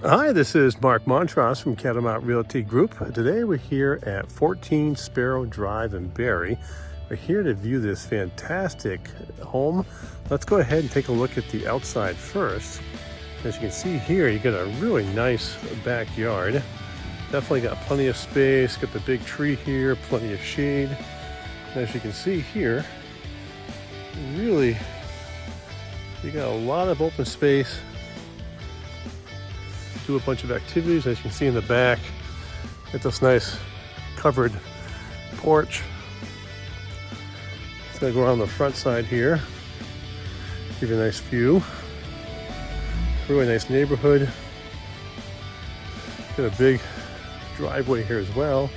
Hi, this is Mark Montross from Catamount Realty Group. Today we're here at 14 Sparrow Drive in Barre. We're here to view this fantastic home. Let's go ahead and take a look at the outside first. As you can see here, you get a really nice backyard. Definitely got plenty of space, got the big tree here, plenty of shade. As you can see here, really, you got a lot of open space. Do a bunch of activities. As you can see in the back, get this nice covered porch. It's gonna go around the front side here, give you a nice view. Really nice neighborhood. Got a big driveway here as well.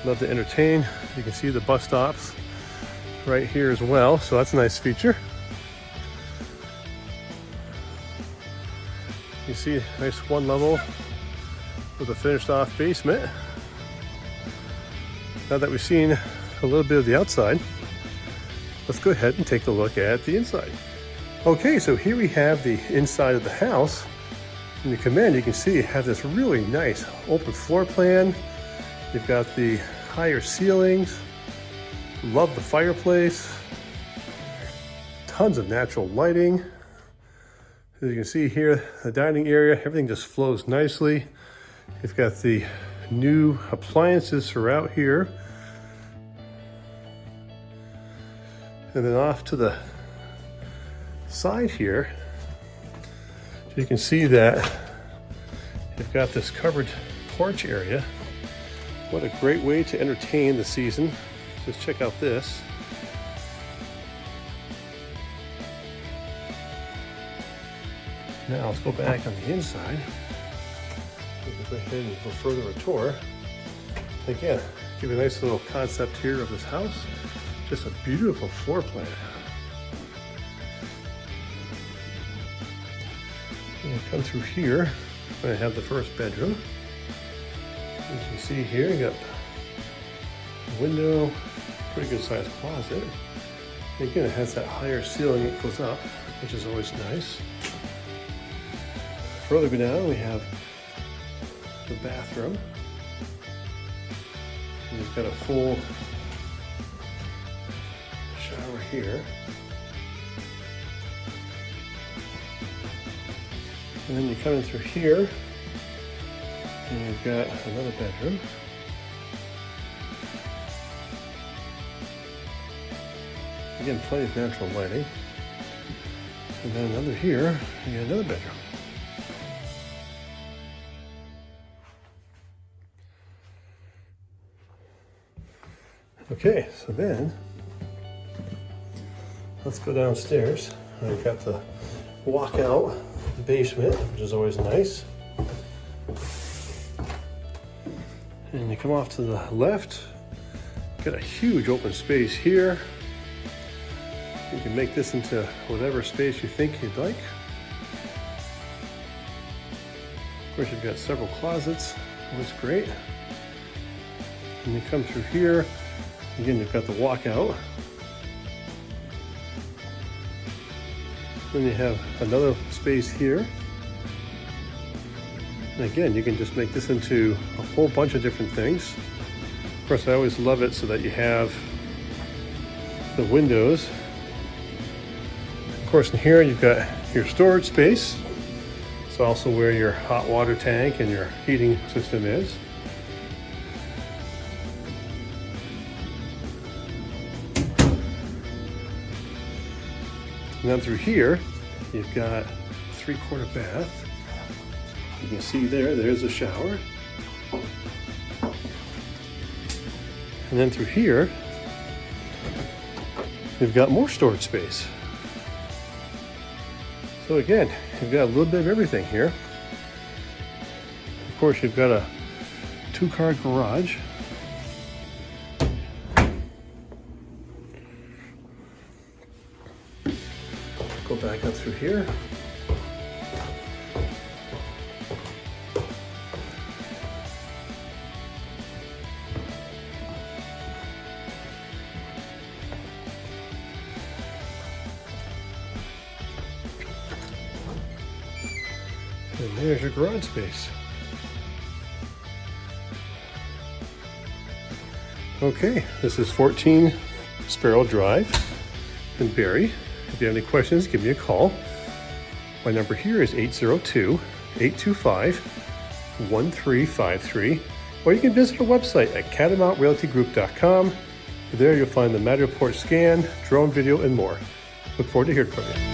Love to entertain. You can see the bus stops right here as well, so that's a nice feature. You see a nice one level with a finished off basement. Now that we've seen a little bit of the outside, let's go ahead and take a look at the inside. Okay, so here we have the inside of the house. When you come in, you can see you have this really nice open floor plan. You've got the higher ceilings. Love the fireplace. Tons of natural lighting. As you can see here, the dining area, everything just flows nicely. You've got the new appliances throughout here. And then off to the side here, you can see that you've got this covered porch area. What a great way to entertain the season. Just check out this. Now let's go back on the inside. We'll go ahead and go further a tour. Again, give you a nice little concept here of this house. Just a beautiful floor plan. And come through here, I have the first bedroom. As you can see here, you got a window, pretty good sized closet. And again, it has that higher ceiling that goes up, which is always nice. Further go down, we have the bathroom. And you've got a full shower here. And then you come in through here, and you've got another bedroom. Again, plenty of natural lighting. And then another here, you got another bedroom. Okay, so then let's go downstairs. I've got the walkout basement, which is always nice. And you come off to the left, got a huge open space here. You can make this into whatever space you think you'd like. Of course, you've got several closets, always great. And you come through here. Again, you've got the walkout. Then you have another space here. And again, you can just make this into a whole bunch of different things. Of course, I always love it so that you have the windows. Of course, in here you've got your storage space. It's also where your hot water tank and your heating system is. And then through here, you've got a 3/4 bath. You can see there's a shower. And then through here, you've got more storage space. So again, you've got a little bit of everything here. Of course, you've got a 2-car garage. Go back up through here. And there's your garage space. Okay, this is 14 Sparrow Drive in Barre. If you have any questions, give me a call. My number here is 802-825-1353, or you can visit our website at catamountrrealtygroup.com. There you'll find the Matterport scan, drone video, and more. Look forward to hearing from you.